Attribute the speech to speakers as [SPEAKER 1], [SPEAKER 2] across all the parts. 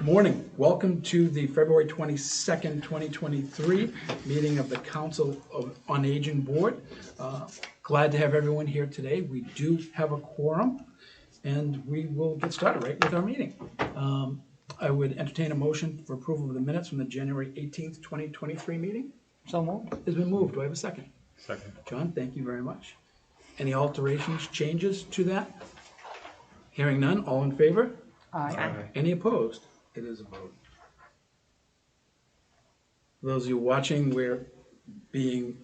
[SPEAKER 1] Good morning. Welcome to the February 22nd, 2023 meeting of the Council on Aging Board. Glad to have everyone here today. We do have a quorum, and we will get started right with our meeting. I would entertain a motion for approval of the minutes from the January 18th, 2023 meeting.
[SPEAKER 2] So moved.
[SPEAKER 1] It's been moved. Do I have a second?
[SPEAKER 3] Second.
[SPEAKER 1] John, thank you very much. Any alterations, changes to that? Hearing none, all in favor?
[SPEAKER 2] Aye.
[SPEAKER 1] Any opposed? It is a vote. For those of you watching, we're being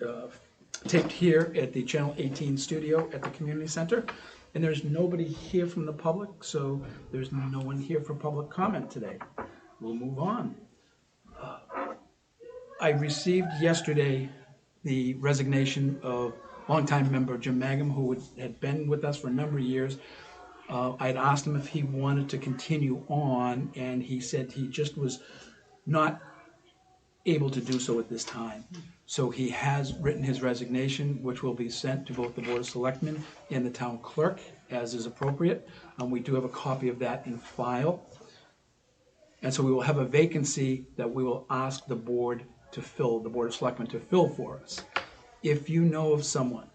[SPEAKER 1] taped here at the Channel 18 studio at the community center, and there's nobody here from the public, so there's no one here for public comment today. We'll move on. I received yesterday the resignation of longtime member Jim Mangum, who had been with us for a number of years. I had asked him if he wanted to continue on, and he said he just was not able to do so at this time. So he has written his resignation, which will be sent to both the Board of Selectmen and the town clerk, as is appropriate. We do have a copy of that in file. And so we will have a vacancy that we will ask the board to fill, the Board of Selectmen to fill for us. If you know of someone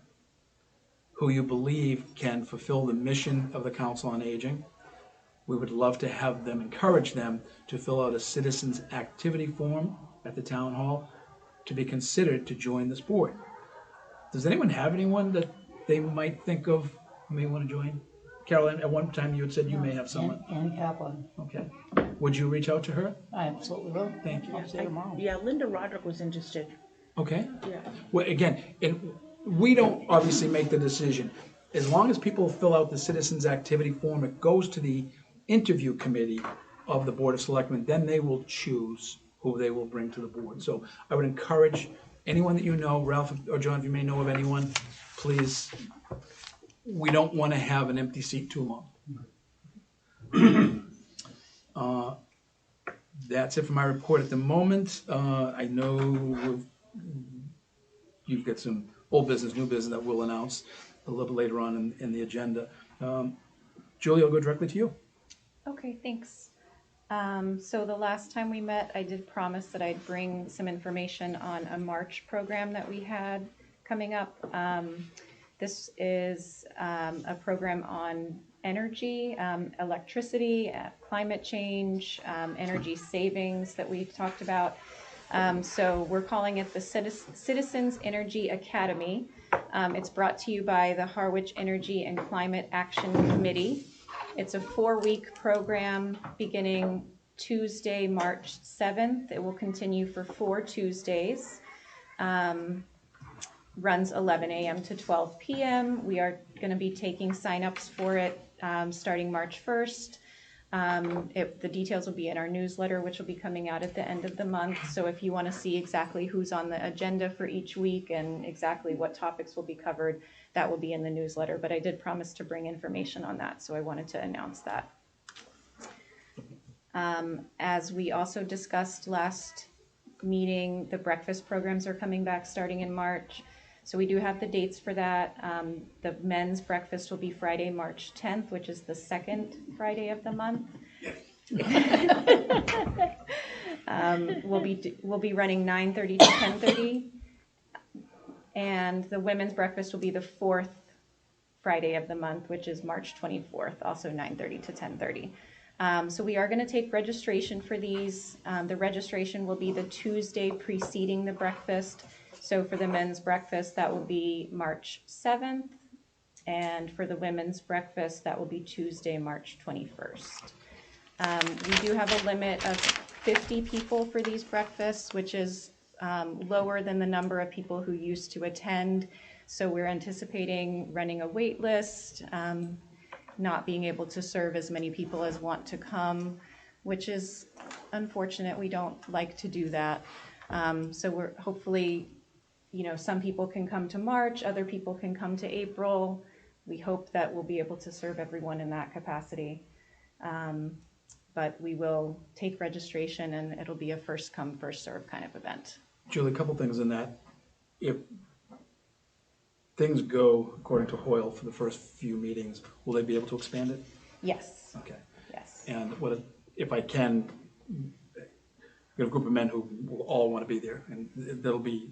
[SPEAKER 1] who you believe can fulfill the mission of the Council on Aging, we would love to have them, encourage them to fill out a citizens activity form at the town hall to be considered to join this board. Does anyone have anyone that they might think of who may want to join? Carolyn, at one time you had said you may have someone.
[SPEAKER 2] Ann Kaplan.
[SPEAKER 1] Okay. Would you reach out to her?
[SPEAKER 2] I absolutely will.
[SPEAKER 1] Thank you.
[SPEAKER 2] I'll see her tomorrow.
[SPEAKER 4] Yeah, Linda Roderick was interested.
[SPEAKER 1] Okay.
[SPEAKER 4] Yeah.
[SPEAKER 1] Well, again, we don't obviously make the decision. As long as people fill out the citizens activity form, it goes to the interview committee of the Board of Selectmen. Then they will choose who they will bring to the board. So I would encourage anyone that you know, Ralph or John, if you may know of anyone, please. We don't want to have an empty seat too long. That's it for my report at the moment. I know you've got some old business, new business that we'll announce a little later on in the agenda. Julie, I'll go directly to you.
[SPEAKER 5] Okay, thanks. So the last time we met, I did promise that I'd bring some information on a March program that we had coming up. This is a program on energy, electricity, climate change, energy savings that we've talked about. So we're calling it the Citizens Energy Academy. It's brought to you by the Harwich Energy and Climate Action Committee. It's a 4-week program beginning Tuesday, March 7th. It will continue for 4 Tuesdays. Runs 11 a.m. to 12 p.m. We are going to be taking sign-ups for it starting March 1st. The details will be in our newsletter, which will be coming out at the end of the month. So if you want to see exactly who's on the agenda for each week and exactly what topics will be covered, that will be in the newsletter. But I did promise to bring information on that, so I wanted to announce that. As we also discussed last meeting, the breakfast programs are coming back starting in March. So we do have the dates for that. The men's breakfast will be Friday, March 10th, which is the second Friday of the month. We'll be running 9:30 to 10:30, and the women's breakfast will be the fourth Friday of the month, which is March 24th, also 9:30 to 10:30. So we are going to take registration for these. The registration will be the Tuesday preceding the breakfast. So for the men's breakfast, that will be March 7th. And for the women's breakfast, that will be Tuesday, March 21st. We do have a limit of 50 people for these breakfasts, which is lower than the number of people who used to attend. So we're anticipating running a wait list, not being able to serve as many people as want to come, which is unfortunate. We don't like to do that. So we're hopefully, some people can come to March, other people can come to April. We hope that we'll be able to serve everyone in that capacity. But we will take registration, and it'll be a first come, first serve kind of event.
[SPEAKER 1] Julie, a couple things in that. If things go according to Hoyle for the first few meetings, will they be able to expand it?
[SPEAKER 5] Yes.
[SPEAKER 1] Okay.
[SPEAKER 5] Yes.
[SPEAKER 1] And if I can got a group of men who will all want to be there, and that'll be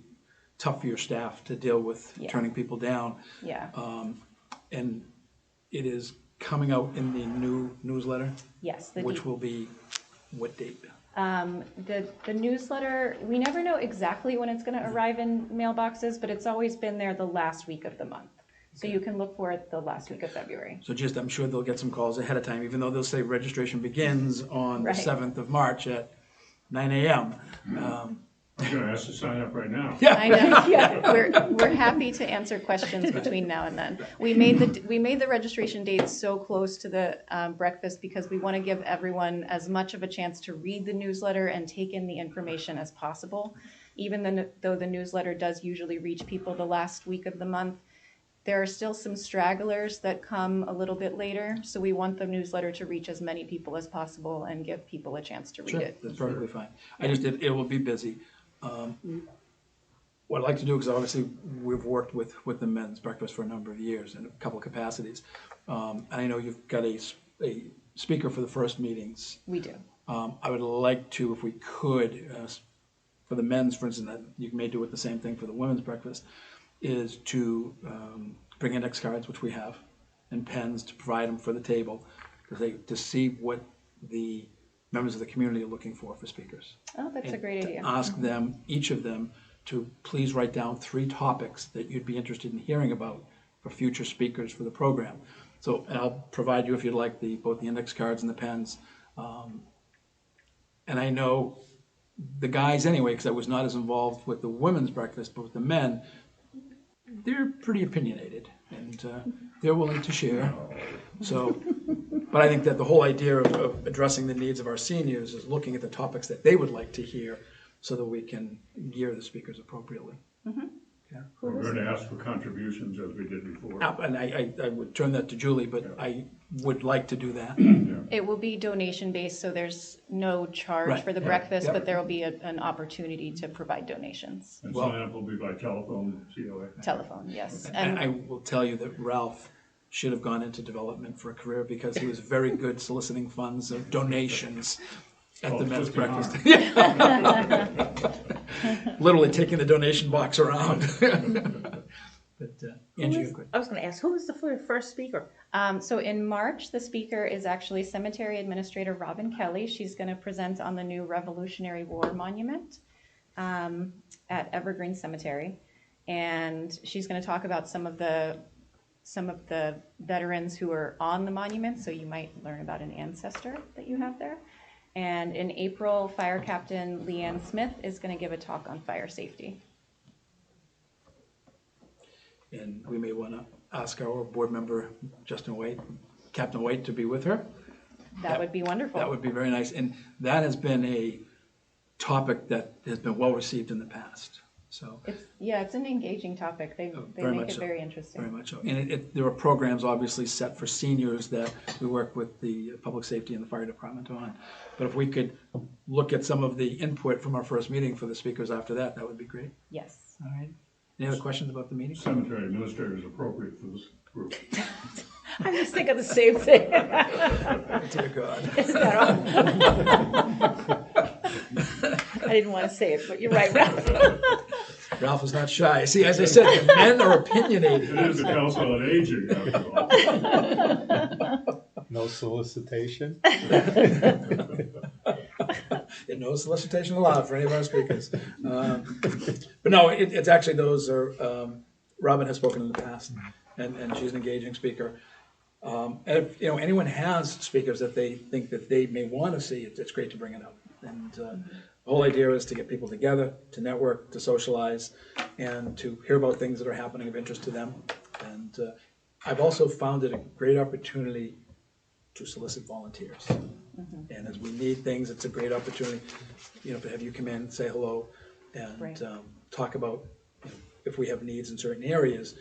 [SPEAKER 1] tough for your staff to deal with
[SPEAKER 5] Yeah.
[SPEAKER 1] turning people down.
[SPEAKER 5] Yeah,
[SPEAKER 1] And it is coming out in the new newsletter,
[SPEAKER 5] yes.
[SPEAKER 1] which will be what date?
[SPEAKER 5] The newsletter, we never know exactly when it's gonna arrive in mailboxes, but it's always been there the last week of the month. So you can look for it the last week of February.
[SPEAKER 1] So just, I'm sure they'll get some calls ahead of time, even though they'll say registration begins on the
[SPEAKER 5] Right.
[SPEAKER 1] 7th of March at 9 a.m.
[SPEAKER 3] I'm gonna ask to sign up right now.
[SPEAKER 5] I know, yeah, we're happy to answer questions between now and then. We made the registration dates so close to the breakfast because we want to give everyone as much of a chance to read the newsletter and take in the information as possible. Even though the newsletter does usually reach people the last week of the month, there are still some stragglers that come a little bit later, so we want the newsletter to reach as many people as possible and give people a chance to read
[SPEAKER 1] Sure,
[SPEAKER 5] it.
[SPEAKER 1] that's perfectly fine. It will be busy. What I'd like to do, because obviously we've worked with the men's breakfast for a number of years in a couple of capacities. And I know you've got a speaker for the first meetings.
[SPEAKER 5] We do.
[SPEAKER 1] I would like to, if we could, for the men's, for instance, that you may do it the same thing for the women's breakfast, is to bring index cards, which we have, and pens to provide them for the table, to see what the members of the community are looking for speakers.
[SPEAKER 5] Oh, that's a
[SPEAKER 1] And
[SPEAKER 5] great
[SPEAKER 1] to
[SPEAKER 5] idea.
[SPEAKER 1] ask them, each of them, to please write down 3 topics that you'd be interested in hearing about for future speakers for the program. So, and I'll provide you, if you'd like, both the index cards and the pens. And I know the guys anyway, because I was not as involved with the women's breakfast, but with the men, they're pretty opinionated, and they're willing to share. So, but I think that the whole idea of addressing the needs of our seniors is looking at the topics that they would like to hear so that we can gear the speakers appropriately. Yeah.
[SPEAKER 3] We're gonna ask for contributions as we did before.
[SPEAKER 1] And I would turn that to Julie, but I would like to do that.
[SPEAKER 5] It will be donation based, so there's no charge
[SPEAKER 1] Right,
[SPEAKER 5] for the
[SPEAKER 1] yeah,
[SPEAKER 5] breakfast,
[SPEAKER 1] yeah.
[SPEAKER 5] but there will be an opportunity to provide donations.
[SPEAKER 3] And
[SPEAKER 1] Well-
[SPEAKER 3] sign up will be by telephone, COA.
[SPEAKER 5] Telephone, yes.
[SPEAKER 1] And
[SPEAKER 5] And
[SPEAKER 1] I will tell you that Ralph should have gone into development for a career because he was very good soliciting funds or donations at the
[SPEAKER 3] Oh,
[SPEAKER 1] men's
[SPEAKER 3] twisting
[SPEAKER 1] breakfast.
[SPEAKER 3] arms.
[SPEAKER 1] Literally taking the donation box around. But Angie, you're good.
[SPEAKER 4] I was gonna ask, who was the first speaker?
[SPEAKER 5] so in March, the speaker is actually Cemetery Administrator Robin Kelly. She's going to present on the new Revolutionary War Monument at Evergreen Cemetery. And she's going to talk about some of the veterans who are on the monument, so you might learn about an ancestor that you have there. And in April, Fire Captain Leanne Smith is going to give a talk on fire safety.
[SPEAKER 1] And we may want to ask our board member, Justin White, Captain White, to be with her.
[SPEAKER 5] That would be wonderful.
[SPEAKER 1] That would be very nice. And that has been a topic that has been well received in the past. So
[SPEAKER 5] It's an engaging topic. They
[SPEAKER 1] very
[SPEAKER 5] make
[SPEAKER 1] much
[SPEAKER 5] it
[SPEAKER 1] so.
[SPEAKER 5] very interesting.
[SPEAKER 1] Very much so. And there are programs obviously set for seniors that we work with the public safety and the fire department on. But if we could look at some of the input from our first meeting for the speakers after that, that would be great.
[SPEAKER 5] Yes.
[SPEAKER 1] All right. Any other questions about the meeting?
[SPEAKER 3] Cemetery administrator is appropriate for this group.
[SPEAKER 4] I was thinking the same thing.
[SPEAKER 1] Dear God.
[SPEAKER 4] Isn't that awful? I didn't want to say it, but you're right, Ralph.
[SPEAKER 1] Ralph is not shy. See, as I said, the men are opinionated.
[SPEAKER 3] It is the Council on Aging, after all.
[SPEAKER 6] No solicitation?
[SPEAKER 1] No solicitation allowed for any of our speakers. But no, it's actually, those are, Robin has spoken in the past, and she's an engaging speaker. And if, anyone has speakers that they think that they may want to see, it's great to bring it up. And the whole idea is to get people together, to network, to socialize, and to hear about things that are happening of interest to them. And I've also found it a great opportunity to solicit volunteers. And as we need things, it's a great opportunity, to have you come in, say hello, and
[SPEAKER 5] Right.
[SPEAKER 1] talk about if we have needs in certain areas.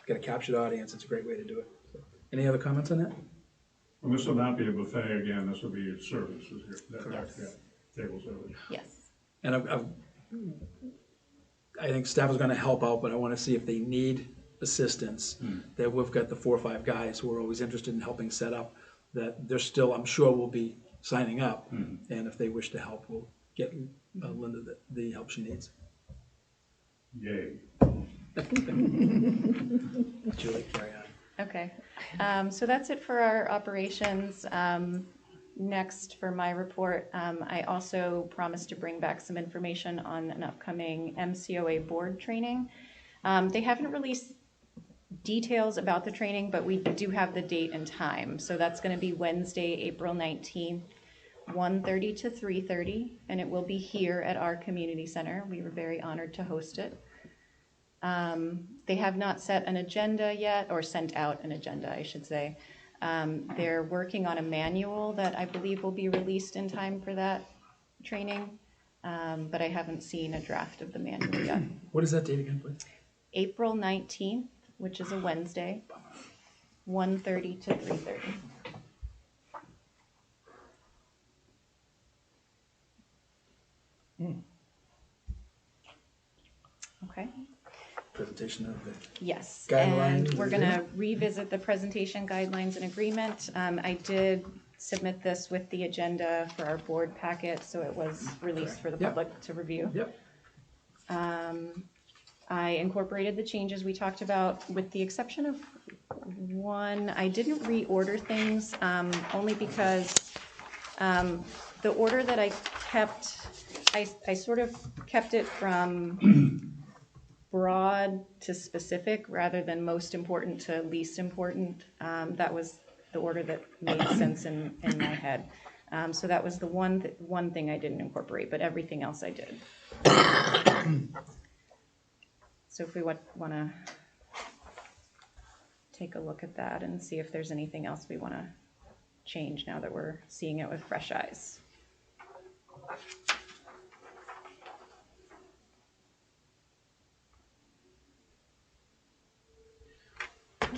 [SPEAKER 1] Get a captured audience, it's a great way to do it. So, any other comments on that?
[SPEAKER 3] And this will not be a buffet again, this will be services here.
[SPEAKER 1] Correct.
[SPEAKER 3] Yeah, table service.
[SPEAKER 5] Yes.
[SPEAKER 1] And I think staff is gonna help out, but I wanna see if they need assistance, that we've got the 4 or 5 guys who are always interested in helping set up, that there still, I'm sure, will be signing up. And if they wish to help, we'll get Linda the help she needs.
[SPEAKER 3] Yay.
[SPEAKER 1] Julie, carry on.
[SPEAKER 5] Okay, so that's it for our operations. Next, for my report, I also promised to bring back some information on an upcoming MCOA board training. They haven't released details about the training, but we do have the date and time. So that's going to be Wednesday, April 19th, 1:30 to 3:30, and it will be here at our community center. We were very honored to host it. They have not set an agenda yet, or sent out an agenda, I should say. They're working on a manual that I believe will be released in time for that training, but I haven't seen a draft of the manual yet.
[SPEAKER 1] What is that date again, please?
[SPEAKER 5] April 19th, which is a Wednesday, 1:30 to 3:30. Okay.
[SPEAKER 1] Presentation of the
[SPEAKER 5] Yes,
[SPEAKER 1] Guidelines
[SPEAKER 5] and we're
[SPEAKER 1] and
[SPEAKER 5] gonna revisit the presentation guidelines and agreement. I did submit this with the agenda for our board packet, so it was released for the
[SPEAKER 1] Yep.
[SPEAKER 5] public to review.
[SPEAKER 1] Yep.
[SPEAKER 5] I incorporated the changes we talked about, with the exception of one. I didn't reorder things, only because the order that I kept, I sort of kept it from broad to specific rather than most important to least important. That was the order that made sense in my head. So that was the one thing I didn't incorporate, but everything else I did. So if we want to take a look at that and see if there's anything else we want to change now that we're seeing it with fresh eyes.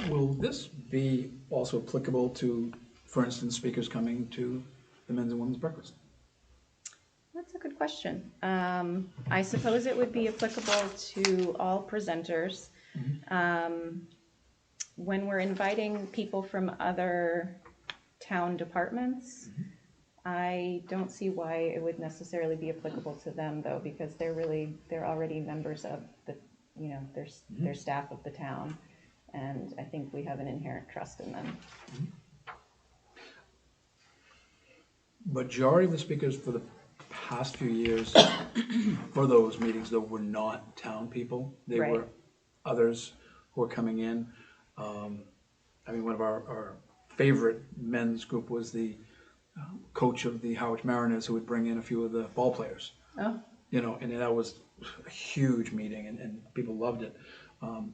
[SPEAKER 1] Will this be also applicable to, for instance, speakers coming to the men's and women's breakfast?
[SPEAKER 5] That's a good question. I suppose it would be applicable to all presenters. When we're inviting people from other town departments, I don't see why it would necessarily be applicable to them, though, because they're already members of the, they're staff of the town, and I think we have an inherent trust in them.
[SPEAKER 1] Majority of the speakers for the past few years for those meetings, though, were not town people. They
[SPEAKER 5] Right.
[SPEAKER 1] were others who were coming in. I mean, one of our favorite men's group was the coach of the Harwich Mariners, who would bring in a few of the ball players.
[SPEAKER 5] Oh.
[SPEAKER 1] And that was a huge meeting, and people loved it. And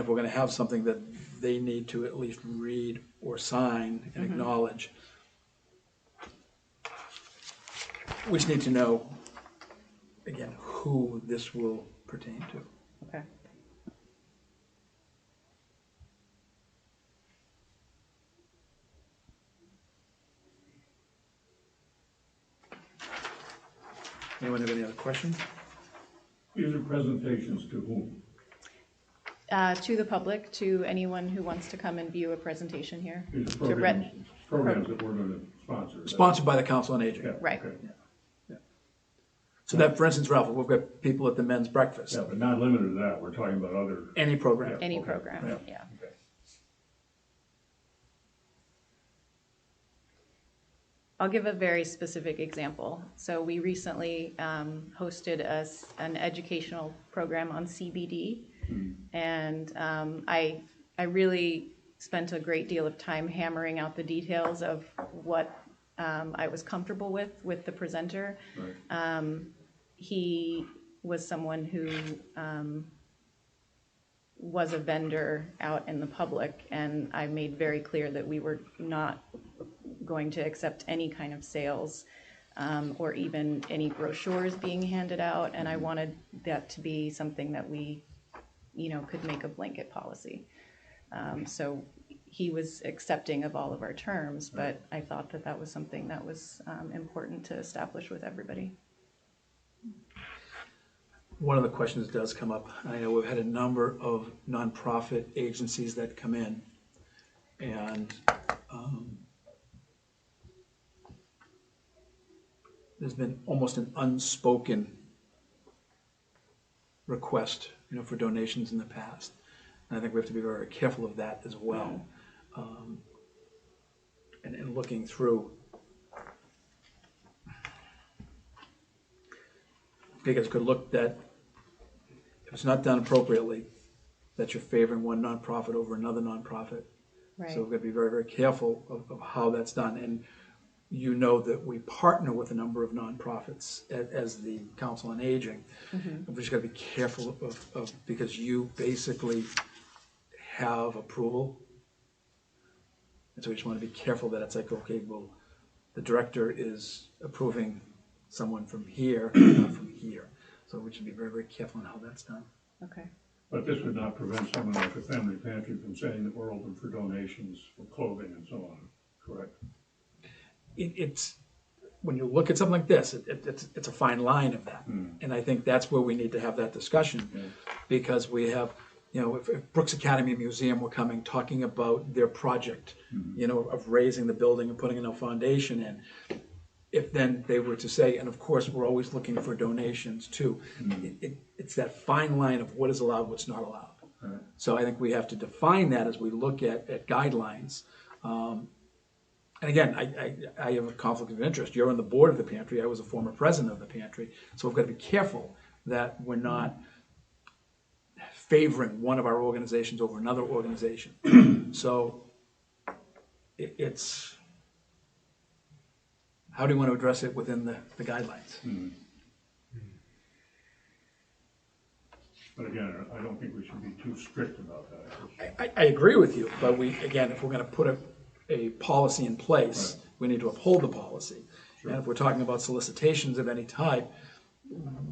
[SPEAKER 1] if we're gonna have something that they need to at least read or sign and acknowledge, we just need to know, again, who this will pertain to.
[SPEAKER 5] Okay.
[SPEAKER 1] Anyone have any other questions?
[SPEAKER 3] These are presentations to whom?
[SPEAKER 5] To the public, to anyone who wants to come and view a presentation here.
[SPEAKER 3] These are
[SPEAKER 5] To
[SPEAKER 3] programs that we're going to sponsor.
[SPEAKER 1] Sponsored by the Council on Aging.
[SPEAKER 3] Yeah,
[SPEAKER 5] Right.
[SPEAKER 3] okay.
[SPEAKER 1] So that, for instance, Ralph, we've got people at the men's breakfast,
[SPEAKER 3] Yeah, but not limited to that, we're talking about other.
[SPEAKER 1] any program.
[SPEAKER 5] Any
[SPEAKER 3] Okay.
[SPEAKER 5] program,
[SPEAKER 3] Yeah.
[SPEAKER 5] yeah.
[SPEAKER 3] Okay.
[SPEAKER 5] I'll give a very specific example. So we recently hosted an educational program on CBD, and I really spent a great deal of time hammering out the details of what I was comfortable with the presenter.
[SPEAKER 3] Right.
[SPEAKER 5] He was someone who was a vendor out in the public, and I made very clear that we were not going to accept any kind of sales or even any brochures being handed out, and I wanted that to be something that we, could make a blanket policy. So he was accepting of all of our terms, but I thought that was something that was important to establish with everybody.
[SPEAKER 1] One of the questions does come up. I know we've had a number of nonprofit agencies that come in, and there's been almost an unspoken request, for donations in the past. And I think we have to be very, very careful of that as well. And looking through. Because it could look that if it's not done appropriately, that you're favoring one nonprofit over another nonprofit.
[SPEAKER 5] Right.
[SPEAKER 1] So we've got to be very, very careful of how that's done. And you know that we partner with a number of nonprofits as the Council on Aging. We've just got to be careful of because you basically have approval. And so we just want to be careful that it's like, okay, well, the director is approving someone from here, not from here. So we should be very, very careful on how that's done.
[SPEAKER 5] Okay.
[SPEAKER 3] But this would not prevent someone like the Family Pantry from saying that we're open for donations for clothing and so on, correct?
[SPEAKER 1] It's when you look at something like this, it's a fine line of that, and I think that's where we need to have that discussion, because we have, if Brooks Academy Museum were coming talking about their project, of raising the building and putting a foundation in. If then they were to say, and of course we're always looking for donations too, it's that fine line of what is allowed, what's not allowed.
[SPEAKER 3] Right.
[SPEAKER 1] So I think we have to define that as we look at guidelines. And again, I have a conflict of interest. You're on the board of the pantry. I was a former president of the pantry. So we've got to be careful that we're not favoring one of our organizations over another organization. So it's, how do you want to address it within the guidelines?
[SPEAKER 3] But again, I don't think we should be too strict about that.
[SPEAKER 1] I agree with you, but if we're going to put a policy in place, we need to uphold the policy. And if we're talking about solicitations of any type,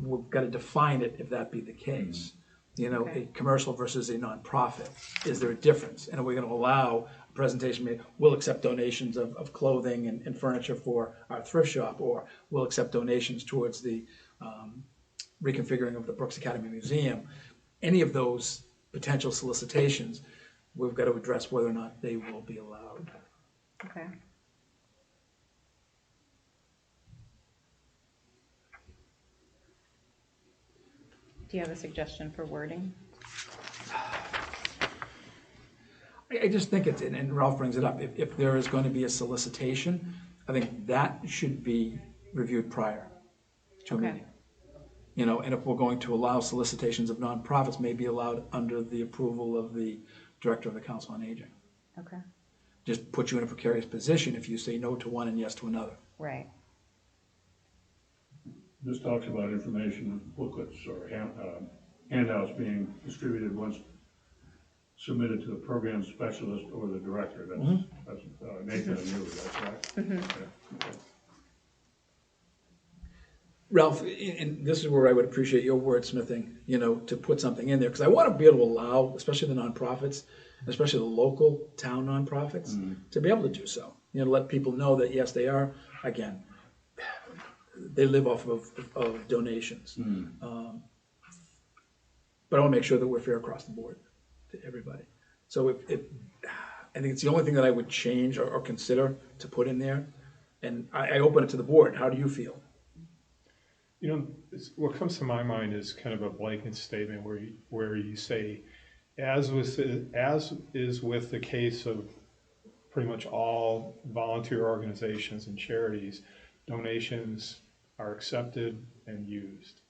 [SPEAKER 1] we've got to define it if that be the case. A commercial versus a nonprofit. Is there a difference? And are we going to allow a presentation made, we'll accept donations of clothing and furniture for our thrift shop, or we'll accept donations towards the reconfiguring of the Brooks Academy Museum. Any of those potential solicitations, we've got to address whether or not they will be allowed.
[SPEAKER 5] Okay. Do you have a suggestion for wording?
[SPEAKER 1] I just think it's, and Ralph brings it up, if there is going to be a solicitation, I think that should be reviewed prior to a
[SPEAKER 5] Okay.
[SPEAKER 1] meeting. And if we're going to allow solicitations of nonprofits, may be allowed under the approval of the director of the Council on Aging.
[SPEAKER 5] Okay.
[SPEAKER 1] Just put you in a precarious position if you say no to one and yes to another.
[SPEAKER 5] Right.
[SPEAKER 3] This talks about information booklets or handouts being distributed once submitted to the program specialist or the director. That's Nathan and you, that's right? Yeah. Okay.
[SPEAKER 1] Ralph, and this is where I would appreciate your wordsmithing, to put something in there, because I want to be able to allow, especially the nonprofits, especially the local town nonprofits, to be able to do so. Let people know that, yes, they are, again, they live off of donations. But I want to make sure that we're fair across the board to everybody. So I think it's the only thing that I would change or consider to put in there. And I open it to the board. How do you feel?
[SPEAKER 6] What comes to my mind is kind of a blanket statement where you say, as is with the case of pretty much all volunteer organizations and charities, donations are accepted and used.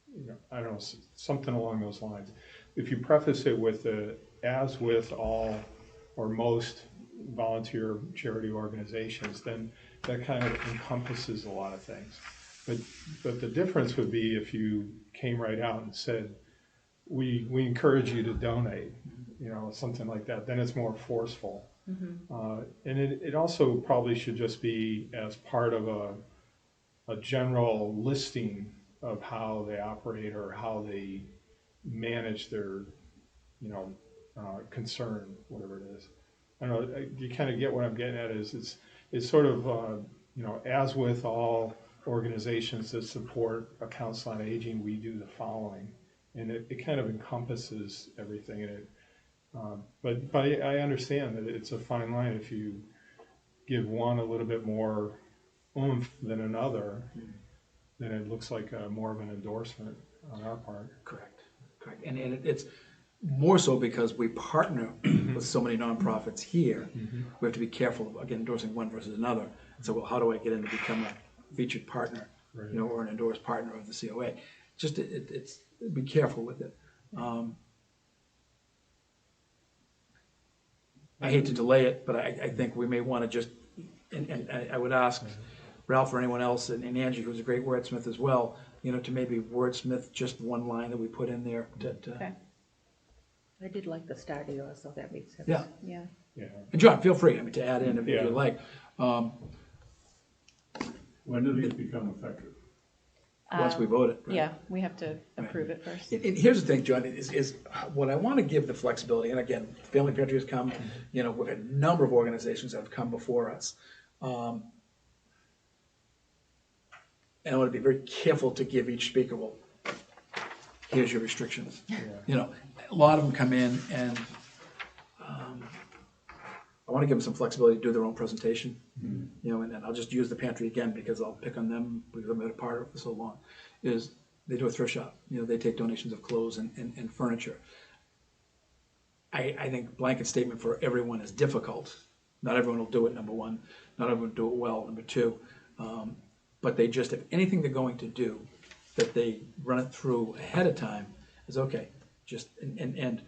[SPEAKER 6] I don't know, something along those lines. If you preface it with as with all or most volunteer charity organizations, then that kind of encompasses a lot of things. But the difference would be if you came right out and said, we encourage you to donate, something like that, then it's more forceful. And it also probably should just be as part of a general listing of how they operate or how they manage their, concern, whatever it is. I don't know, you kind of get what I'm getting at is it's sort of, as with all organizations that support a Council on Aging, we do the following. And it kind of encompasses everything in it. But I understand that it's a fine line if you give one a little bit more oomph than another. then it looks like more of an endorsement on our part.
[SPEAKER 1] Correct, correct. And it's more so because we partner with so many nonprofits here. We have to be careful, again, endorsing one versus another. So, well, how do I get in to become a featured partner,
[SPEAKER 6] Right.
[SPEAKER 1] or an endorsed partner of the COA? Just, it's, be careful with it. I hate to delay it, but I think we may want to just, and I would ask Ralph or anyone else, and Angie, who's a great wordsmith as well, to maybe wordsmith just one line that we put in there to
[SPEAKER 5] Okay,
[SPEAKER 2] I did like the start of yours, so that makes sense.
[SPEAKER 1] yeah.
[SPEAKER 5] yeah.
[SPEAKER 6] Yeah.
[SPEAKER 1] And John, feel free, to add in if
[SPEAKER 6] Yeah.
[SPEAKER 1] you like.
[SPEAKER 3] When do these become effective?
[SPEAKER 1] Once we vote it. Right?
[SPEAKER 5] Yeah, we have to approve it first.
[SPEAKER 1] And here's the thing, John, is what I want to give the flexibility, and again, Family Pantry has come, we've had a number of organizations that have come before us. And I want to be very careful to give each speaker, well, here's your restrictions. A lot of them come in and I want to give them some flexibility to do their own presentation. And I'll just use the pantry again because I'll pick on them because I've been a part of it for so long, is they do a thrift shop. They take donations of clothes and furniture. I think blanket statement for everyone is difficult. Not everyone will do it, number one. Not everyone will do it well, number two. But they just, if anything they're going to do, that they run it through ahead of time is okay. And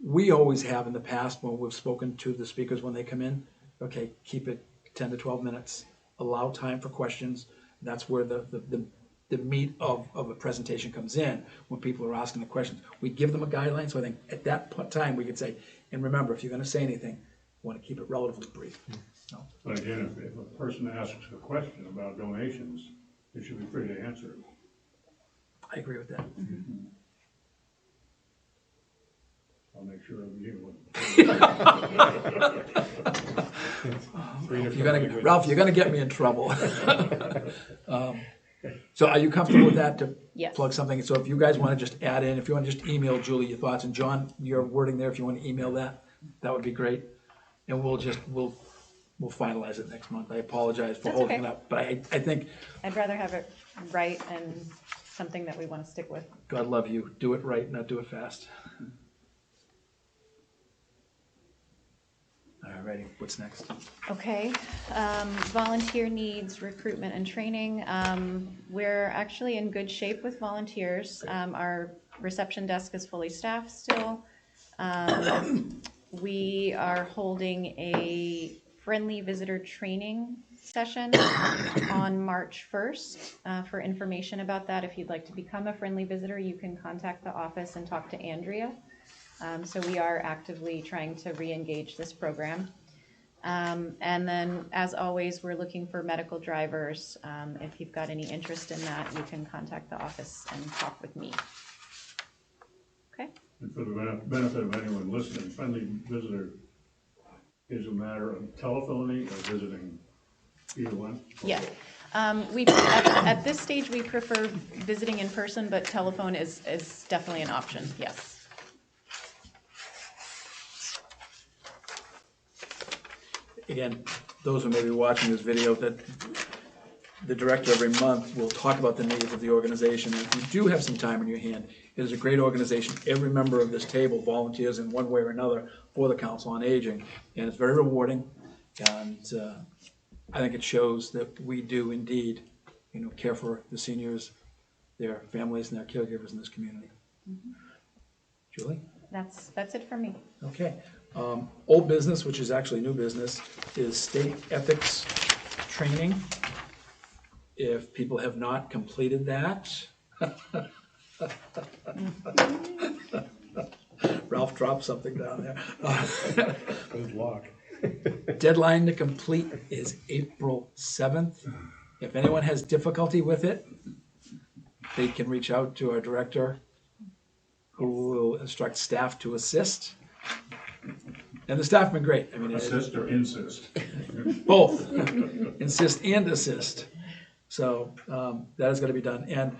[SPEAKER 1] we always have in the past when we've spoken to the speakers when they come in, okay, keep it 10 to 12 minutes, allow time for questions. That's where the meat of a presentation comes in when people are asking the questions. We give them a guideline, so I think at that time we could say, and remember, if you're going to say anything, you want to keep it relatively brief. So,
[SPEAKER 3] But again, if a person asks a question about donations, they should be free to answer it.
[SPEAKER 1] I agree with that.
[SPEAKER 3] I'll make sure of you.
[SPEAKER 1] Ralph, you're gonna get me in trouble. So are you comfortable with that to
[SPEAKER 5] Yes.
[SPEAKER 1] plug something? So if you guys want to just add in, if you want to just email Julie your thoughts, and John, your wording there, if you want to email that, that would be great. And we'll finalize it next month. I apologize for
[SPEAKER 5] That's
[SPEAKER 1] holding
[SPEAKER 5] okay.
[SPEAKER 1] it up, but I think,
[SPEAKER 5] I'd rather have it right and something that we want to stick with.
[SPEAKER 1] God love you, do it right, not do it fast. All righty, what's next?
[SPEAKER 5] Okay, volunteer needs, recruitment and training. We're actually in good shape with volunteers. Our reception desk is fully staffed still. We are holding a friendly visitor training session on March 1st. For information about that, if you'd like to become a friendly visitor, you can contact the office and talk to Andrea. So we are actively trying to re-engage this program. And then, as always, we're looking for medical drivers. If you've got any interest in that, you can contact the office and talk with me. Okay?
[SPEAKER 3] And for the benefit of anyone listening, friendly visitor is a matter of telephoning or visiting, either one?
[SPEAKER 5] Yeah. At this stage, we prefer visiting in person, but telephone is definitely an option, yes.
[SPEAKER 1] Again, those who may be watching this video, that the director every month will talk about the needs of the organization. And if you do have some time in your hand, it is a great organization. Every member of this table volunteers in one way or another for the Council on Aging, and it's very rewarding. And I think it shows that we do indeed, care for the seniors, their families, and their caregivers in this community. Julie?
[SPEAKER 5] That's it for me.
[SPEAKER 1] Okay. Old business, which is actually new business, is state ethics training. If people have not completed that. Ralph dropped something down there.
[SPEAKER 6] Good luck.
[SPEAKER 1] Deadline to complete is April 7th. If anyone has difficulty with it, they can reach out to our director, who will instruct staff to assist. And the staff have been great. I mean,
[SPEAKER 3] Assist or insist?
[SPEAKER 1] both, insist and assist. So that is going to be done. And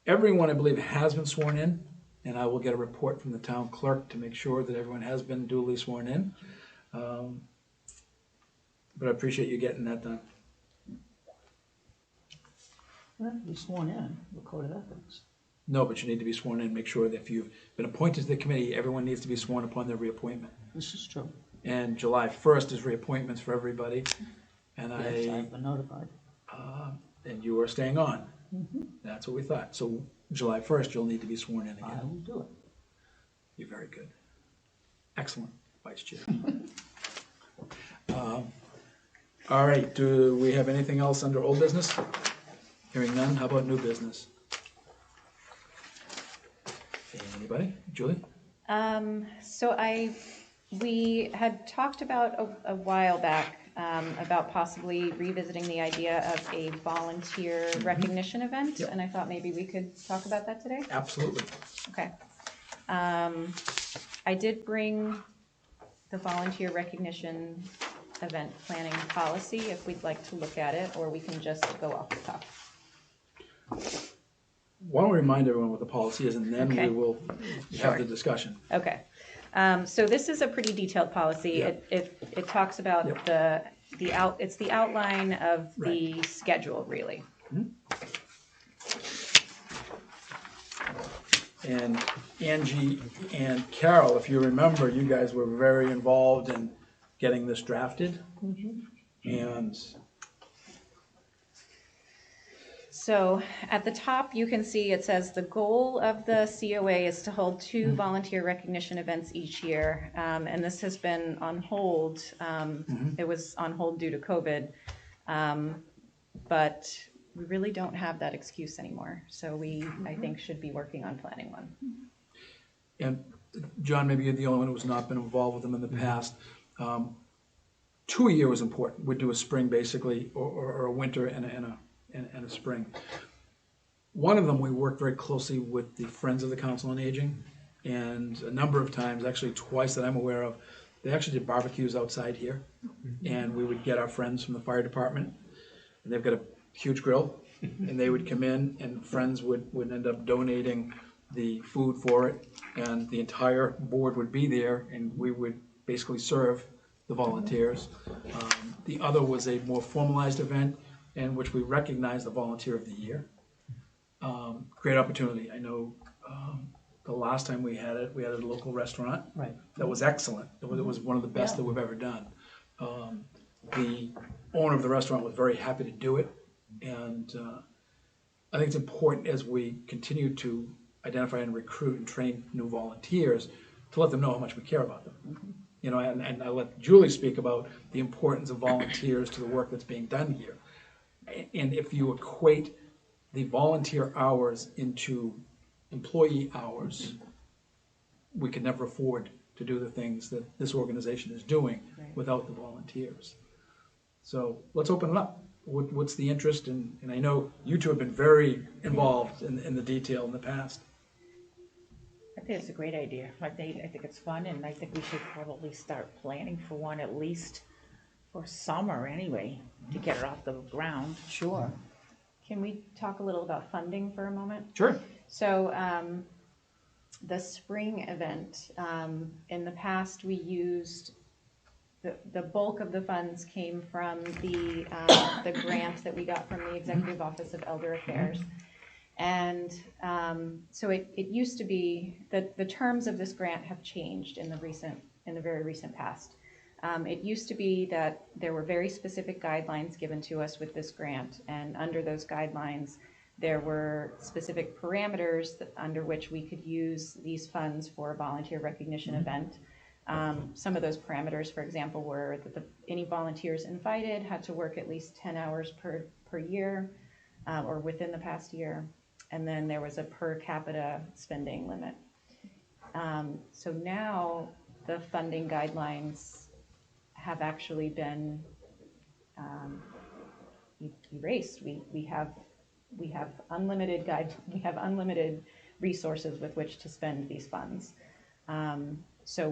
[SPEAKER 1] everyone, I believe, has been sworn in, and I will get a report from the town clerk to make sure that everyone has been duly sworn in. But I appreciate you getting that done.
[SPEAKER 7] You have to be sworn in, the code of ethics.
[SPEAKER 1] No, but you need to be sworn in, make sure that if you've been appointed to the committee, everyone needs to be sworn upon their reappointment.
[SPEAKER 7] This is true.
[SPEAKER 1] And July 1st is reappointments for everybody, and
[SPEAKER 7] Yes, I've been notified.
[SPEAKER 1] and you are staying on. That's what we thought. So July 1st, you'll need to be sworn in
[SPEAKER 7] I
[SPEAKER 1] again.
[SPEAKER 7] will do it.
[SPEAKER 1] You're very good. Excellent, Vice Chair. All right, do we have anything else under old business? Hearing none, how about new business? Anybody? Julie?
[SPEAKER 5] So we had talked about a while back about possibly revisiting the idea of a volunteer recognition event,
[SPEAKER 1] Yep.
[SPEAKER 5] and I thought maybe we could talk about that today.
[SPEAKER 1] Absolutely.
[SPEAKER 5] Okay. I did bring the volunteer recognition event planning policy if we'd like to look at it, or we can just go off the top.
[SPEAKER 1] Why don't we remind everyone what the policy is, and then
[SPEAKER 5] Okay.
[SPEAKER 1] we will
[SPEAKER 5] Sure.
[SPEAKER 1] have the discussion.
[SPEAKER 5] Okay. So this is a pretty detailed policy.
[SPEAKER 1] Yep.
[SPEAKER 5] It talks about
[SPEAKER 1] Yep.
[SPEAKER 5] it's the outline of the schedule, really.
[SPEAKER 1] And Angie and Carol, if you remember, you guys were very involved in getting this drafted. And
[SPEAKER 5] So at the top, you can see it says the goal of the COA is to hold 2 volunteer recognition events each year. And this has been on hold. It was on hold due to COVID. But we really don't have that excuse anymore. So we, I think, should be working on planning one.
[SPEAKER 1] And John, maybe you're the only one who's not been involved with them in the past. 2 a year was important. We'd do a spring basically, or a winter and a spring. One of them, we worked very closely with the Friends of the Council on Aging, and a number of times, actually twice that I'm aware of, they actually did barbecues outside here, and we would get our friends from the fire department, and they've got a huge grill, and they would come in, and friends would end up donating the food for it, and the entire board would be there, and we would basically serve the volunteers. The other was a more formalized event in which we recognized the Volunteer of the Year. Great opportunity. I know the last time we had it at a local restaurant.
[SPEAKER 7] Right.
[SPEAKER 1] That was excellent. It was one of the best that we've ever done. The owner of the restaurant was very happy to do it, and I think it's important as we continue to identify and recruit and train new volunteers to let them know how much we care about them. You know, and I let Julie speak about the importance of volunteers to the work that's being done here. And if you equate the volunteer hours into employee hours, we could never afford to do the things that this organization is doing without the volunteers. So let's open it up. What's the interest? And I know you two have been very involved in the detail in the past.
[SPEAKER 4] I think it's a great idea. I think it's fun, and I think we should probably start planning for one at least for summer anyway, to get it off the ground.
[SPEAKER 7] Sure.
[SPEAKER 5] Can we talk a little about funding for a moment?
[SPEAKER 1] Sure.
[SPEAKER 5] So the spring event, in the past, we used, the bulk of the funds came from the grant that we got from the Executive Office of Elder Affairs. And so it used to be that the terms of this grant have changed in the very recent past. It used to be that there were very specific guidelines given to us with this grant, and under those guidelines, there were specific parameters under which we could use these funds for a volunteer recognition event. Some of those parameters, for example, were that any volunteers invited had to work at least 10 hours per year, or within the past year, and then there was a per capita spending limit. So now the funding guidelines have actually been erased. We have unlimited resources with which to spend these funds. So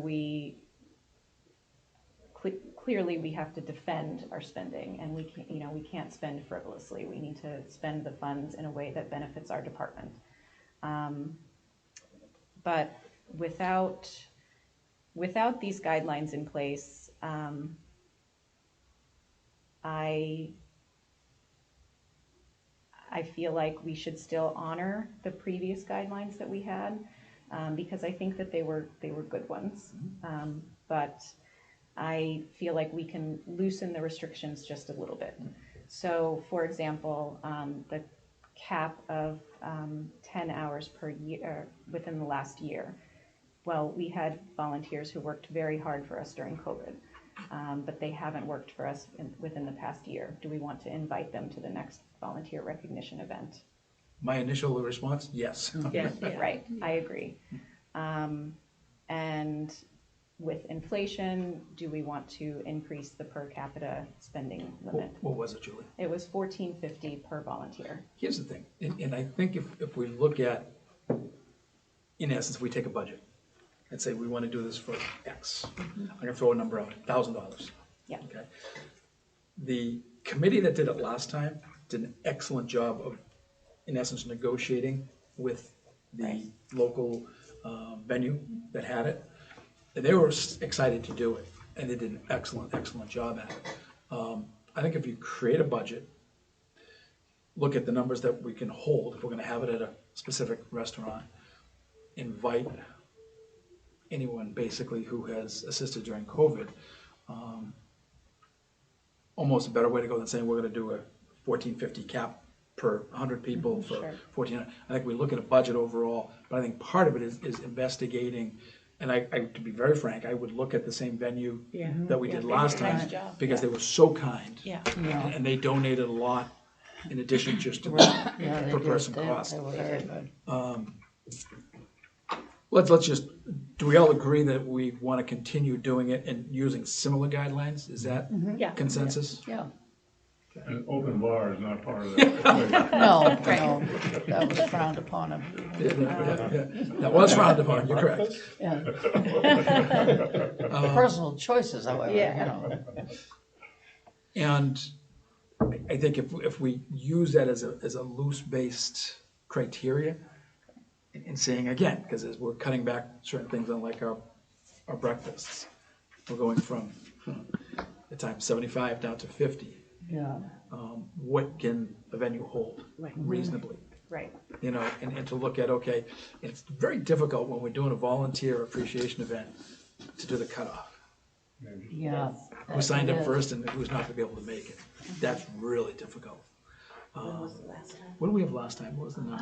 [SPEAKER 5] clearly we have to defend our spending, and we can't spend frivolously. We need to spend the funds in a way that benefits our department. But without these guidelines in place, I feel like we should still honor the previous guidelines that we had, because I think that they were good ones. But I feel like we can loosen the restrictions just a little bit. So, for example, the cap of 10 hours per year within the last year. Well, we had volunteers who worked very hard for us during COVID, but they haven't worked for us within the past year. Do we want to invite them to the next volunteer recognition event?
[SPEAKER 1] My initial response, yes.
[SPEAKER 2] Yeah.
[SPEAKER 5] Right, I agree. And with inflation, do we want to increase the per capita spending limit?
[SPEAKER 1] What was it, Julie?
[SPEAKER 5] It was $14.50 per volunteer.
[SPEAKER 1] Here's the thing, and I think if we look at, in essence, we take a budget and say we want to do this for X. I'm gonna throw a number out, $1,000.
[SPEAKER 5] Yeah.
[SPEAKER 1] Okay. The committee that did it last time did an excellent job of, in essence, negotiating with the
[SPEAKER 5] Right.
[SPEAKER 1] local venue that had it. And they were excited to do it, and they did an excellent, excellent job at it. I think if you create a budget, look at the numbers that we can hold, if we're gonna have it at a specific restaurant, invite anyone basically who has assisted during COVID. Almost a better way to go than saying we're gonna do a $14.50 cap per 100 people for
[SPEAKER 5] Sure.
[SPEAKER 1] 1,400. I think we look at a budget overall, but I think part of it is investigating. And I, to be very frank, I would look at the same venue
[SPEAKER 4] Yeah.
[SPEAKER 1] that we
[SPEAKER 4] Yeah,
[SPEAKER 1] did
[SPEAKER 4] they
[SPEAKER 1] last
[SPEAKER 4] did a nice
[SPEAKER 1] time,
[SPEAKER 4] job.
[SPEAKER 1] because they were so kind.
[SPEAKER 4] Yeah.
[SPEAKER 1] And they donated a lot in addition just to
[SPEAKER 7] Yeah,
[SPEAKER 1] the
[SPEAKER 7] they
[SPEAKER 1] per
[SPEAKER 7] did.
[SPEAKER 1] person
[SPEAKER 7] They
[SPEAKER 1] cost.
[SPEAKER 7] were very good.
[SPEAKER 1] Let's just, do we all agree that we want to continue doing it and using similar guidelines? Is that
[SPEAKER 4] Yeah.
[SPEAKER 1] consensus?
[SPEAKER 7] Yeah.
[SPEAKER 3] An open bar is not part of that equation.
[SPEAKER 7] No, no, that was frowned upon.
[SPEAKER 1] That was frowned upon, you're correct.
[SPEAKER 7] Yeah. Personal choices, however, you
[SPEAKER 5] Yeah.
[SPEAKER 7] know.
[SPEAKER 1] And I think if we use that as a loose-based criteria, and saying again, because as we're cutting back certain things on like our breakfasts, we're going from at times 75 down to 50.
[SPEAKER 7] Yeah.
[SPEAKER 1] What can a venue hold reasonably?
[SPEAKER 5] Right.
[SPEAKER 1] You know, and to look at, okay, it's very difficult when we're doing a volunteer appreciation event to do the cutoff.
[SPEAKER 7] Yeah.
[SPEAKER 1] Who signed up
[SPEAKER 7] Yes.
[SPEAKER 1] first and who's not gonna be able to make it. That's really difficult.
[SPEAKER 4] When was the last time?
[SPEAKER 1] What did we have last time? What was the number?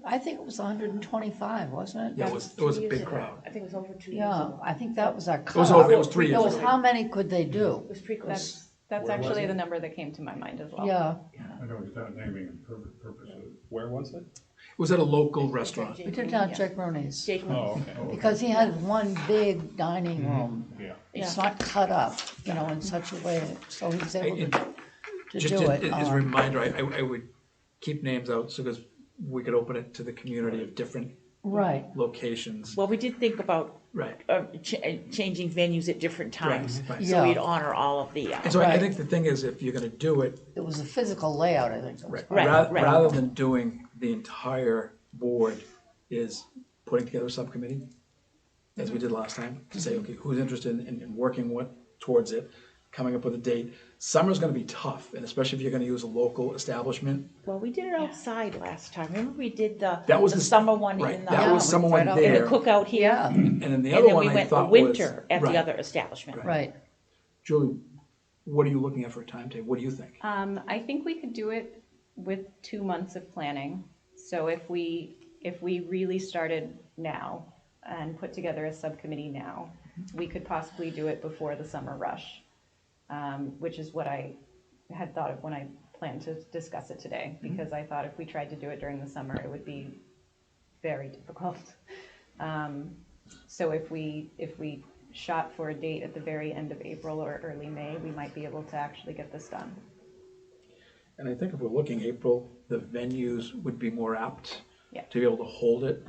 [SPEAKER 7] I think it was 125, wasn't it?
[SPEAKER 1] Yeah, it was a big crowd.
[SPEAKER 2] I think it was over 2 years
[SPEAKER 7] Yeah,
[SPEAKER 2] ago.
[SPEAKER 7] I think that was our
[SPEAKER 1] It was
[SPEAKER 7] cutoff.
[SPEAKER 1] over, it was 3 years
[SPEAKER 7] It was
[SPEAKER 1] ago.
[SPEAKER 7] how many could they do?
[SPEAKER 2] It was pre-COVID.
[SPEAKER 5] That's
[SPEAKER 6] Where was
[SPEAKER 5] actually
[SPEAKER 6] it?
[SPEAKER 5] the number that came to my mind as well.
[SPEAKER 7] Yeah,
[SPEAKER 3] I know it's not naming and purposes.
[SPEAKER 6] Where was it?
[SPEAKER 1] It was at a local restaurant.
[SPEAKER 7] we did it down at Jack Rooney's,
[SPEAKER 2] Jake,
[SPEAKER 6] Oh, okay.
[SPEAKER 7] because he had one big dining room.
[SPEAKER 6] Yeah.
[SPEAKER 7] It's not cut up, you know, in such a way, so he was able
[SPEAKER 1] And
[SPEAKER 7] to
[SPEAKER 1] Just
[SPEAKER 7] do it.
[SPEAKER 1] as a reminder, I would keep names out, so because we could open it to the community of different
[SPEAKER 7] Right,
[SPEAKER 1] locations.
[SPEAKER 4] Well, we did think about
[SPEAKER 1] Right.
[SPEAKER 4] changing venues at different times,
[SPEAKER 1] Right.
[SPEAKER 4] so we'd
[SPEAKER 7] Yeah.
[SPEAKER 4] honor all of the.
[SPEAKER 1] And so I
[SPEAKER 7] Right.
[SPEAKER 1] think the thing is, if you're gonna do it,
[SPEAKER 7] it was a physical layout, I think. that was
[SPEAKER 4] Right,
[SPEAKER 1] rather,
[SPEAKER 4] right.
[SPEAKER 1] rather than doing the entire board, is putting together a subcommittee, as we did last time, to say, okay, who's interested in working towards it, coming up with a date. Summer's gonna be tough, and especially if you're gonna use a local establishment.
[SPEAKER 4] Well, we did it outside last time. Remember we did the
[SPEAKER 1] That was
[SPEAKER 4] the
[SPEAKER 1] the-
[SPEAKER 4] summer one
[SPEAKER 1] Right,
[SPEAKER 4] in the
[SPEAKER 1] that was
[SPEAKER 7] Yeah,
[SPEAKER 1] someone
[SPEAKER 7] right out
[SPEAKER 4] in
[SPEAKER 1] there.
[SPEAKER 4] the cookout here,
[SPEAKER 7] Yeah,
[SPEAKER 1] And then the
[SPEAKER 4] and
[SPEAKER 1] other
[SPEAKER 4] then
[SPEAKER 1] one
[SPEAKER 4] we
[SPEAKER 1] I
[SPEAKER 4] went the
[SPEAKER 1] thought was.
[SPEAKER 4] winter at
[SPEAKER 1] right.
[SPEAKER 4] the other establishment.
[SPEAKER 7] right.
[SPEAKER 1] Julie, what are you looking at for a timetable? What do you think?
[SPEAKER 5] I think we could do it with 2 months of planning. So if we really started now and put together a subcommittee now, we could possibly do it before the summer rush, which is what I had thought of when I planned to discuss it today, because I thought if we tried to do it during the summer, it would be very difficult. So if we shot for a date at the very end of April or early May, we might be able to actually get this done.
[SPEAKER 1] And I think if we're looking April, the venues would be more apt
[SPEAKER 5] Yeah.
[SPEAKER 1] to be able to hold it.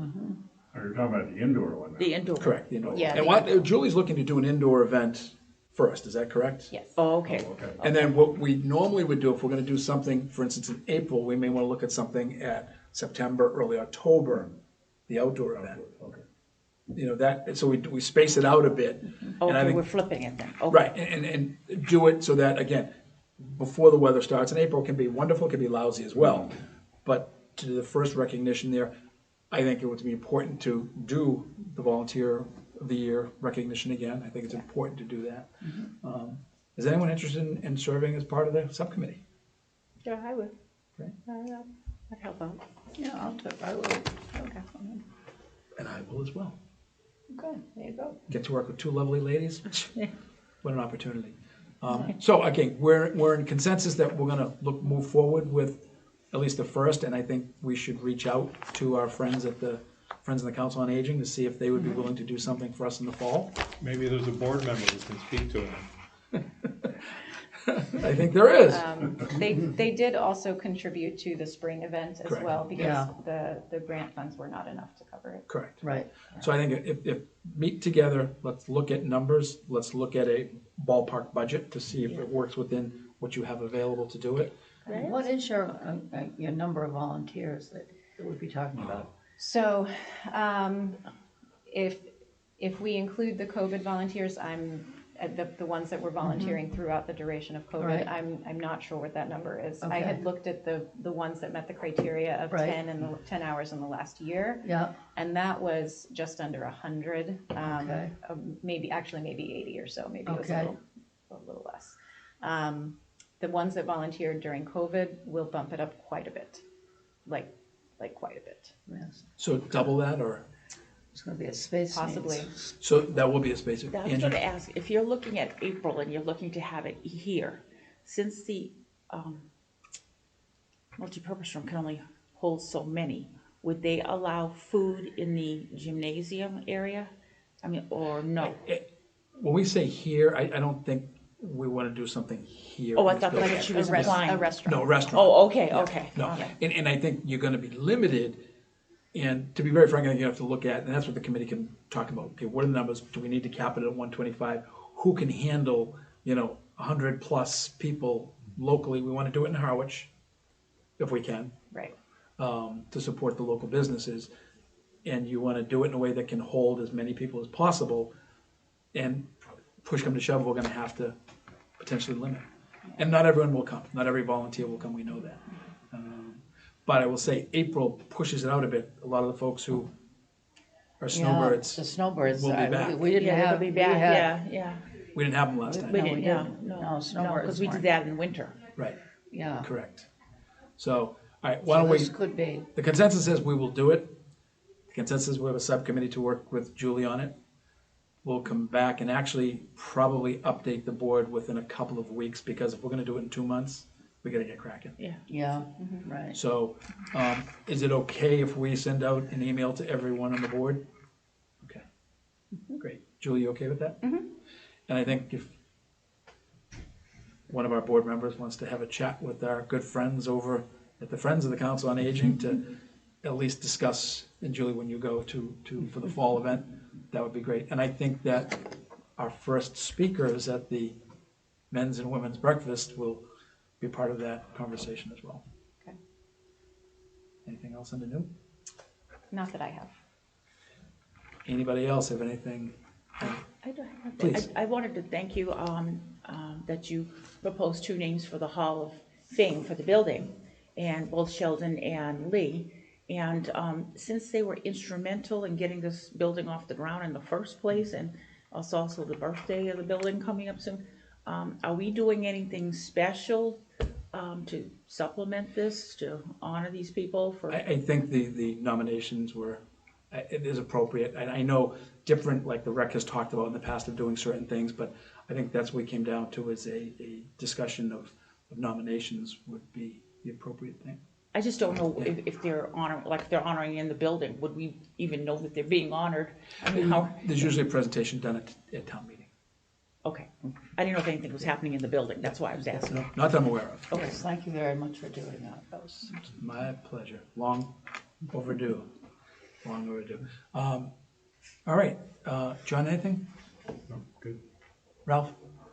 [SPEAKER 3] Are you talking about the indoor one now?
[SPEAKER 4] The indoor.
[SPEAKER 1] Correct, the indoor.
[SPEAKER 4] Yeah,
[SPEAKER 1] And
[SPEAKER 4] the
[SPEAKER 1] Julie's looking to do an indoor event first, is that correct?
[SPEAKER 5] Yes.
[SPEAKER 4] Oh, okay.
[SPEAKER 3] Okay.
[SPEAKER 1] And then what we normally would do, if we're gonna do something, for instance, in April, we may wanna look at something at September, early October, the outdoor event.
[SPEAKER 3] Okay.
[SPEAKER 1] You know, that, so we space it out a bit. And I
[SPEAKER 4] Okay,
[SPEAKER 1] think-
[SPEAKER 4] we're flipping it then. Okay.
[SPEAKER 1] Right, and do it so that, again, before the weather starts, and April can be wonderful, can be lousy as well. But to do the first recognition there, I think it would be important to do the Volunteer of the Year recognition again. I think it's important to do that. Is anyone interested in serving as part of the subcommittee?
[SPEAKER 4] Yeah, I would.
[SPEAKER 1] Okay.
[SPEAKER 4] I'd help out.
[SPEAKER 7] Yeah, I will.
[SPEAKER 4] Okay.
[SPEAKER 1] And I will as well.
[SPEAKER 7] Okay, there you go.
[SPEAKER 1] Get to work with two lovely ladies. What an opportunity. So again, we're in consensus that we're gonna move forward with at least the first, and I think we should reach out to our friends in the Council on Aging to see if they would be willing to do something for us in the fall.
[SPEAKER 6] Maybe there's a board member who can speak to it.
[SPEAKER 1] I think there is.
[SPEAKER 5] They did also contribute to the spring event as
[SPEAKER 1] Correct.
[SPEAKER 5] well, because
[SPEAKER 7] Yeah.
[SPEAKER 5] the grant funds were not enough to cover it.
[SPEAKER 1] Correct.
[SPEAKER 7] Right.
[SPEAKER 1] So I think if meet together, let's look at numbers, let's look at a ballpark budget to see if it works within what you have available to do it.
[SPEAKER 7] And what is your number of volunteers that we'd be talking about?
[SPEAKER 5] So, if we include the COVID volunteers, the ones that were volunteering throughout the duration of COVID,
[SPEAKER 7] Right.
[SPEAKER 5] I'm not sure what that number is. I
[SPEAKER 7] Okay.
[SPEAKER 5] had looked at the ones that met the criteria of
[SPEAKER 7] Right.
[SPEAKER 5] 10 hours in the last year,
[SPEAKER 7] Yeah,
[SPEAKER 5] and that was just under 100.
[SPEAKER 7] Okay.
[SPEAKER 5] Maybe 80 or so, maybe it was
[SPEAKER 7] Okay.
[SPEAKER 5] a little less. The ones that volunteered during COVID will bump it up quite a bit, like quite a bit.
[SPEAKER 7] yes.
[SPEAKER 1] So double that, or,
[SPEAKER 7] It's gonna be a space
[SPEAKER 5] Possibly.
[SPEAKER 7] needs.
[SPEAKER 1] so that will be a space.
[SPEAKER 4] I was
[SPEAKER 1] Angie?
[SPEAKER 4] gonna ask, if you're looking at April and you're looking to have it here, since the, multipurpose room can only hold so many, would they allow food in the gymnasium area? I mean, or no?
[SPEAKER 1] When we say here, I don't think we want to do something here.
[SPEAKER 4] Oh, I
[SPEAKER 1] in this
[SPEAKER 4] thought
[SPEAKER 1] building.
[SPEAKER 4] that's what she was
[SPEAKER 5] A
[SPEAKER 4] implying.
[SPEAKER 5] restaurant.
[SPEAKER 1] No, restaurant.
[SPEAKER 4] Oh, okay, okay.
[SPEAKER 1] No,
[SPEAKER 4] okay.
[SPEAKER 1] and I think you're gonna be limited, and to be very frank, I think you have to look at, and that's what the committee can talk about. Okay, what are the numbers? Do we need to cap it at 125? Who can handle, 100+ people locally? We want to do it in Harwich, if we can,
[SPEAKER 5] Right.
[SPEAKER 1] to support the local businesses. And you want to do it in a way that can hold as many people as possible. And push come to shove, we're gonna have to potentially limit. And not everyone will come, not every volunteer will come, we know that. But I will say, April pushes it out a bit. A lot of the folks who are
[SPEAKER 7] Yeah,
[SPEAKER 1] snowbirds,
[SPEAKER 7] the snowbirds.
[SPEAKER 1] will be back.
[SPEAKER 7] We didn't
[SPEAKER 4] Yeah,
[SPEAKER 7] have.
[SPEAKER 4] they'll be
[SPEAKER 7] we
[SPEAKER 4] back,
[SPEAKER 7] had-
[SPEAKER 4] yeah.
[SPEAKER 1] we didn't have them last
[SPEAKER 4] We
[SPEAKER 1] time.
[SPEAKER 7] No,
[SPEAKER 4] didn't,
[SPEAKER 7] we
[SPEAKER 4] yeah,
[SPEAKER 7] didn't.
[SPEAKER 4] no,
[SPEAKER 7] No, snowbirds
[SPEAKER 4] because we did
[SPEAKER 7] weren't.
[SPEAKER 4] that in winter.
[SPEAKER 1] Right,
[SPEAKER 7] Yeah.
[SPEAKER 1] correct. So, all right, why
[SPEAKER 7] So
[SPEAKER 1] don't we,
[SPEAKER 7] this could be,
[SPEAKER 1] the consensus is we will do it. The consensus is we have a subcommittee to work with Julie on it. We'll come back and actually probably update the board within a couple of weeks, because if we're gonna do it in 2 months, we gotta get cracking.
[SPEAKER 7] yeah, right.
[SPEAKER 1] So, is it okay if we send out an email to everyone on the board? Okay, great. Julie, you okay with that? And I think if one of our board members wants to have a chat with our good friends over at the Friends of the Council on Aging to at least discuss, and Julie, when you go for the fall event, that would be great. And I think that our first speakers at the men's and women's breakfast will be part of that conversation as well.
[SPEAKER 5] Okay.
[SPEAKER 1] Anything else under new?
[SPEAKER 5] Not that I have.
[SPEAKER 1] Anybody else have anything?
[SPEAKER 4] I don't have
[SPEAKER 1] Please.
[SPEAKER 4] I wanted to thank you, that you proposed 2 names for the Hall of Fame for the building, and both Sheldon and Lee. And since they were instrumental in getting this building off the ground in the first place, and also the birthday of the building coming up soon, are we doing anything special to supplement this, to honor these people for?
[SPEAKER 1] I think the nominations were, it is appropriate. And I know different, like the rec has talked about in the past of doing certain things, but I think that's what we came down to, is a discussion of nominations would be the appropriate thing.
[SPEAKER 4] I just don't know if they're honoring in the building, would we even know that they're being honored? I mean, how,
[SPEAKER 1] There's usually a presentation done at town meeting.
[SPEAKER 4] okay, I didn't know if anything was happening in the building, that's why I was asking.
[SPEAKER 1] No, not that I'm aware of.
[SPEAKER 4] Okay.
[SPEAKER 7] Yes, thank you very much for doing that. That was,
[SPEAKER 1] My pleasure. Long overdue. Long overdue. All right, John, anything?
[SPEAKER 3] No, good.
[SPEAKER 1] Ralph?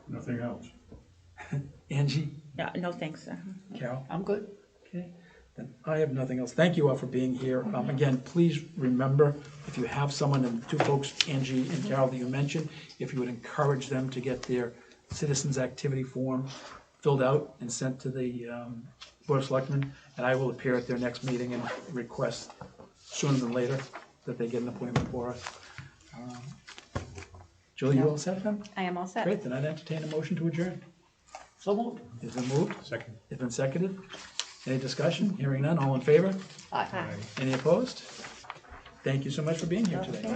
[SPEAKER 3] Nothing else.
[SPEAKER 1] Angie?
[SPEAKER 4] Yeah, no, thanks.
[SPEAKER 1] Carol?
[SPEAKER 7] I'm good.
[SPEAKER 1] Okay, then I have nothing else. Thank you all for being here. Again, please remember, if you have someone, and 2 folks, Angie and Carol, that you mentioned, if you would encourage them to get their citizens activity form filled out and sent to the Board of Selectmen, and I will appear at their next meeting and request sooner than later that they get an appointment for us. Julie, you all set then?
[SPEAKER 5] I am all set.
[SPEAKER 1] Great, then I'd entertain a motion to adjourn.
[SPEAKER 7] So moved.
[SPEAKER 1] Is it moved?
[SPEAKER 6] Second.
[SPEAKER 1] It's been seconded. Any discussion? Hearing none, all in favor?
[SPEAKER 7] Aye.
[SPEAKER 6] Aye.
[SPEAKER 1] Any opposed? Thank you so much for being here today.